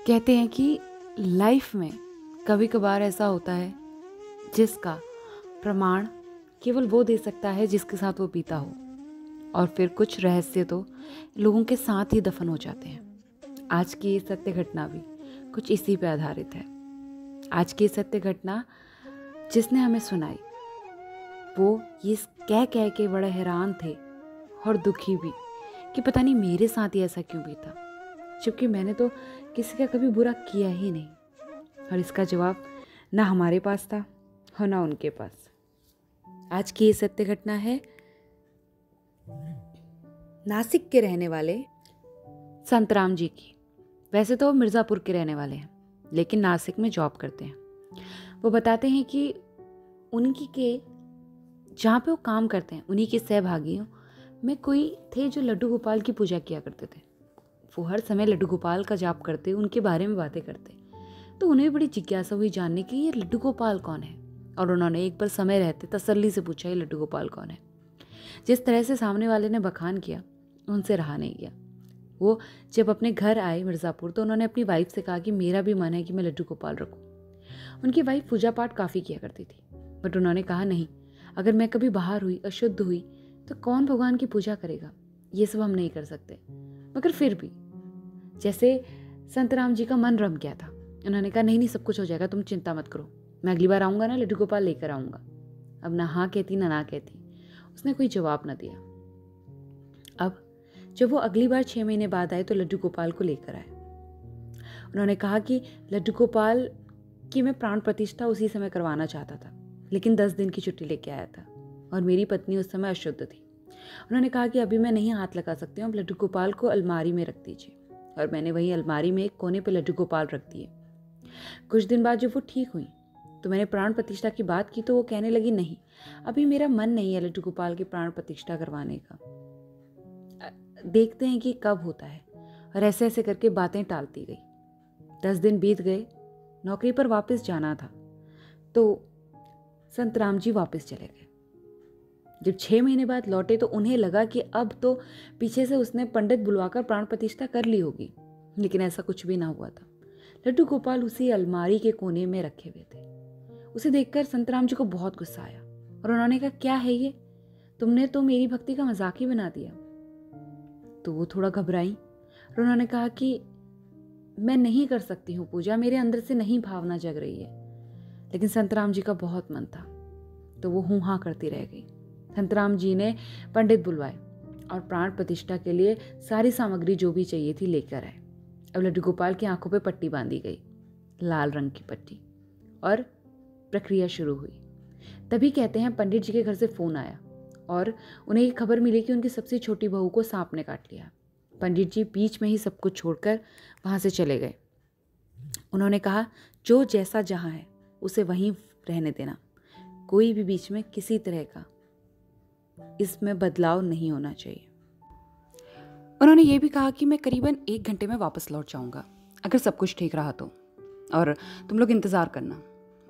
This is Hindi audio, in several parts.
कहते हैं कि लाइफ में कभी कभार ऐसा होता है जिसका प्रमाण केवल वो दे सकता है जिसके साथ वो बीता हो, और फिर कुछ रहस्य तो लोगों के साथ ही दफन हो जाते हैं। आज की ये सत्य घटना भी कुछ इसी पे आधारित है। आज की सत्य घटना जिसने हमें सुनाई वो ये कह के बड़े हैरान थे और दुखी भी कि पता नहीं मेरे साथ ही ऐसा क्यों बीता, जबकि मैंने तो किसी का कभी बुरा किया ही नहीं। और इसका जवाब ना हमारे पास था और ना उनके पास। आज की ये सत्य घटना है नासिक के रहने वाले संतराम जी की। वैसे तो वो मिर्ज़ापुर के रहने वाले हैं, लेकिन नासिक में जॉब करते हैं। वो बताते हैं कि उनकी के जहाँ पे वो काम करते हैं उन्हीं के सहभागियों में कोई थे जो लड्डू गोपाल की पूजा किया करते थे। वो हर समय लड्डू गोपाल का जाप करते, उनके बारे में बातें करते। तो उन्हें बड़ी जिज्ञासा हुई जानने की ये लड्डू गोपाल कौन है, और उन्होंने एक बार समय रहते तसल्ली से पूछा ये लड्डू गोपाल कौन है। जिस तरह से सामने वाले ने बखान किया उनसे रहा नहीं गया। वो जब अपने घर आए मिर्ज़ापुर तो उन्होंने अपनी वाइफ से कहा कि मेरा भी मन है कि मैं लड्डू गोपाल रखूं। उनकी वाइफ पूजा पाठ काफ़ी किया करती थी, बट उन्होंने कहा नहीं, अगर मैं कभी बाहर हुई, अशुद्ध हुई तो कौन भगवान की पूजा करेगा, ये सब हम नहीं कर सकते। मगर फिर भी जैसे संतराम जी का मन रम गया था, उन्होंने कहा नहीं सब कुछ हो जाएगा, तुम चिंता मत करो, मैं अगली बार आऊँगा ना लड्डू गोपाल लेकर आऊँगा। अब ना हाँ कहती ना कहती, उसने कोई जवाब ना दिया। अब जब वो अगली बार 6 महीने बाद आए तो लड्डू गोपाल को लेकर आए। उन्होंने कहा कि लड्डू गोपाल की मैं प्राण प्रतिष्ठा उसी समय करवाना चाहता था, लेकिन 10 दिन की छुट्टी लेके आया था और मेरी पत्नी उस समय अशुद्ध थी। उन्होंने कहा कि अभी मैं नहीं हाथ लगा सकती हूँ, अब लड्डू गोपाल को अलमारी में रख दीजिए। और मैंने वही अलमारी में एक कोने पे लड्डू गोपाल रख दिए। कुछ दिन बाद जब वो ठीक हुई तो मैंने प्राण प्रतिष्ठा की बात की तो वो कहने लगी नहीं, अभी मेरा मन नहीं है लड्डू गोपाल की प्राण प्रतिष्ठा करवाने का, देखते हैं कि कब होता है। और ऐसे ऐसे करके बातें टालती गई। 10 दिन बीत गए, नौकरी पर वापस जाना था तो संतराम जी वापस चले गए। जब 6 महीने बाद लौटे तो उन्हें लगा कि अब तो पीछे से उसने पंडित बुलवाकर प्राण प्रतिष्ठा कर ली होगी, लेकिन ऐसा कुछ भी ना हुआ था। लड्डू गोपाल उसी अलमारी के कोने में रखे हुए थे। उसे देखकर संतराम जी को बहुत गुस्सा आया और उन्होंने कहा क्या है ये, तुमने तो मेरी भक्ति का मजाक ही बना दिया। तो वो थोड़ा घबराई और उन्होंने कहा कि मैं नहीं कर सकती हूँ पूजा, मेरे अंदर से नहीं भावना जग रही है। लेकिन संतराम जी का बहुत मन था तो वो हूँ हाँ करती रह गई। संतराम जी ने पंडित बुलवाए और प्राण प्रतिष्ठा के लिए सारी सामग्री जो भी चाहिए थी लेकर आए। अब लड्डू गोपाल की आंखों पे पट्टी बांधी गई, लाल रंग की पट्टी, और प्रक्रिया शुरू हुई। तभी कहते हैं पंडित जी के घर से फोन आया और उन्हें ये खबर मिली कि उनकी सबसे छोटी बहू को सांप ने काट लिया। पंडित जी बीच में ही सब कुछ छोड़कर वहाँ से चले गए। उन्होंने कहा जो जैसा जहाँ है उसे वहीं रहने देना, कोई भी बीच में किसी तरह का इसमें बदलाव नहीं होना चाहिए। उन्होंने ये भी कहा कि मैं करीबन 1 घंटे में वापस लौट जाऊंगा अगर सब कुछ ठीक रहा तो, और तुम लोग इंतज़ार करना।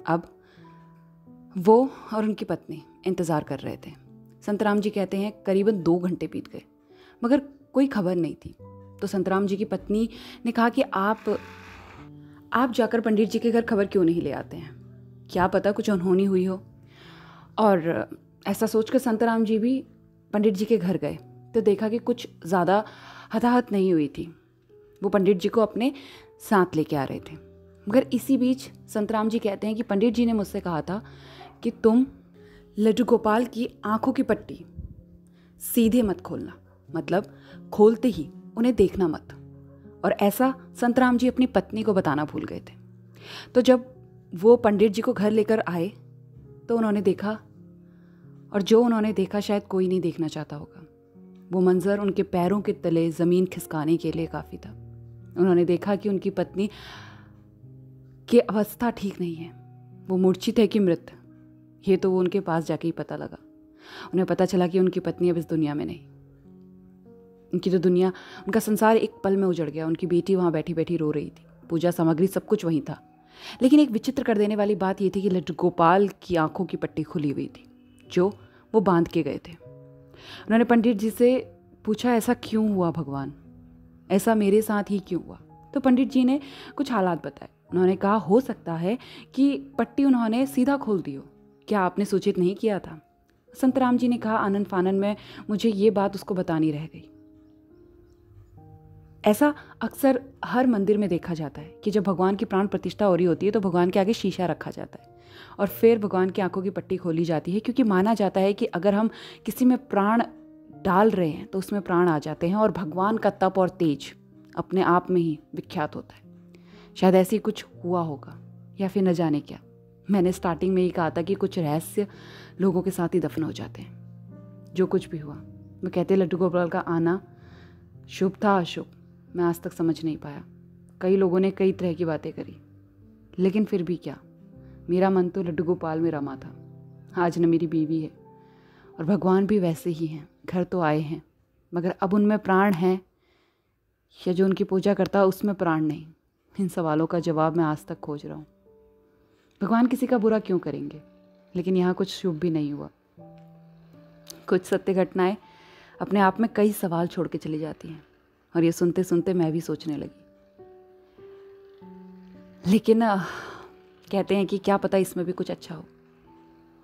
अब वो और उनकी पत्नी इंतज़ार कर रहे थे। संतराम जी कहते हैं करीबन 2 घंटे बीत गए मगर कोई खबर नहीं थी। तो संतराम जी की पत्नी ने कहा कि आप जाकर पंडित जी के घर खबर क्यों नहीं ले आते हैं, क्या पता कुछ अनहोनी हुई हो। और ऐसा सोचकर संतराम जी भी पंडित जी के घर गए तो देखा कि कुछ ज़्यादा हताहत नहीं हुई थी। वो पंडित जी को अपने साथ लेके आ रहे थे। मगर इसी बीच संतराम जी कहते हैं कि पंडित जी ने मुझसे कहा था कि तुम लड्डू गोपाल की आंखों की पट्टी सीधे मत खोलना, मतलब खोलते ही उन्हें देखना मत। और ऐसा संतराम जी अपनी पत्नी को बताना भूल गए थे। तो जब वो पंडित जी को घर लेकर आए तो उन्होंने देखा, और जो उन्होंने देखा शायद कोई नहीं देखना चाहता होगा। वो मंजर उनके पैरों के तले ज़मीन खिसकाने के लिए काफ़ी था। उन्होंने देखा कि उनकी पत्नी की अवस्था ठीक नहीं है, वो मूर्छित है कि मृत। ये तो वो उनके पास जाके ही पता लगा। उन्हें पता चला कि उनकी पत्नी अब इस दुनिया में नहीं। उनकी तो दुनिया, उनका संसार एक पल में उजड़ गया। उनकी बेटी वहाँ बैठी बैठी रो रही थी, पूजा सामग्री सब कुछ वहीं था। लेकिन एक विचित्र कर देने वाली बात ये थी कि लड्डू गोपाल की आंखों की पट्टी खुली हुई थी जो वो बांध के गए थे। उन्होंने पंडित जी से पूछा ऐसा क्यों हुआ भगवान, ऐसा मेरे साथ ही क्यों हुआ। तो पंडित जी ने कुछ हालात बताए। उन्होंने कहा हो सकता है कि पट्टी उन्होंने सीधा खोल दी हो, क्या आपने सूचित नहीं किया था? संतराम जी ने कहा आनन फानन में मुझे ये बात उसको बतानी रह गई। ऐसा अक्सर हर मंदिर में देखा जाता है कि जब भगवान की प्राण प्रतिष्ठा हो रही होती है तो भगवान के आगे शीशा रखा जाता है और फिर भगवान की आंखों की पट्टी खोली जाती है, क्योंकि माना जाता है कि अगर हम किसी में प्राण डाल रहे हैं तो उसमें प्राण आ जाते हैं और भगवान का तप और तेज अपने आप में ही विख्यात होता है। शायद ऐसी कुछ हुआ होगा या फिर न जाने क्या। मैंने स्टार्टिंग में ही कहा था कि कुछ रहस्य लोगों के साथ ही दफन हो जाते हैं। जो कुछ भी हुआ, मैं कहते लड्डू गोपाल का आना शुभ था अशुभ, मैं आज तक समझ नहीं पाया। कई लोगों ने कई तरह की बातें करी, लेकिन फिर भी क्या, मेरा मन तो लड्डू गोपाल में रमा था। आज न मेरी बीवी है और भगवान भी वैसे ही हैं, घर तो आए हैं मगर अब उनमें प्राण हैं या जो उनकी पूजा करता है उसमें प्राण नहीं। इन सवालों का जवाब मैं आज तक खोज रहा हूँ। भगवान किसी का बुरा क्यों करेंगे? लेकिन यहाँ कुछ शुभ भी नहीं हुआ। कुछ सत्य घटनाएं अपने आप में कई सवाल छोड़ के चली जाती हैं और ये सुनते सुनते मैं भी सोचने लगी। लेकिन कहते हैं कि क्या पता इसमें भी कुछ अच्छा हो।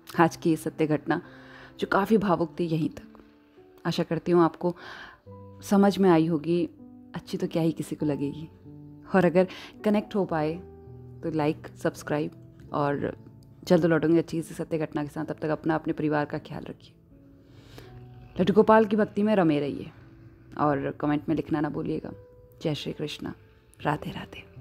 आज की ये सत्य घटना जो काफ़ी भावुक थी, यहीं तक। आशा करती हूँ आपको समझ में आई होगी। अच्छी तो क्या ही किसी को लगेगी। और अगर कनेक्ट हो पाए तो लाइक, सब्सक्राइब, और जल्द लौटूंगी अच्छी सी सत्य घटना के साथ। तब तक अपना अपने परिवार का ख्याल रखिए। लड्डू गोपाल की भक्ति में रमे रहिए और कमेंट में लिखना ना भूलिएगा। जय श्री कृष्णा, राधे राधे।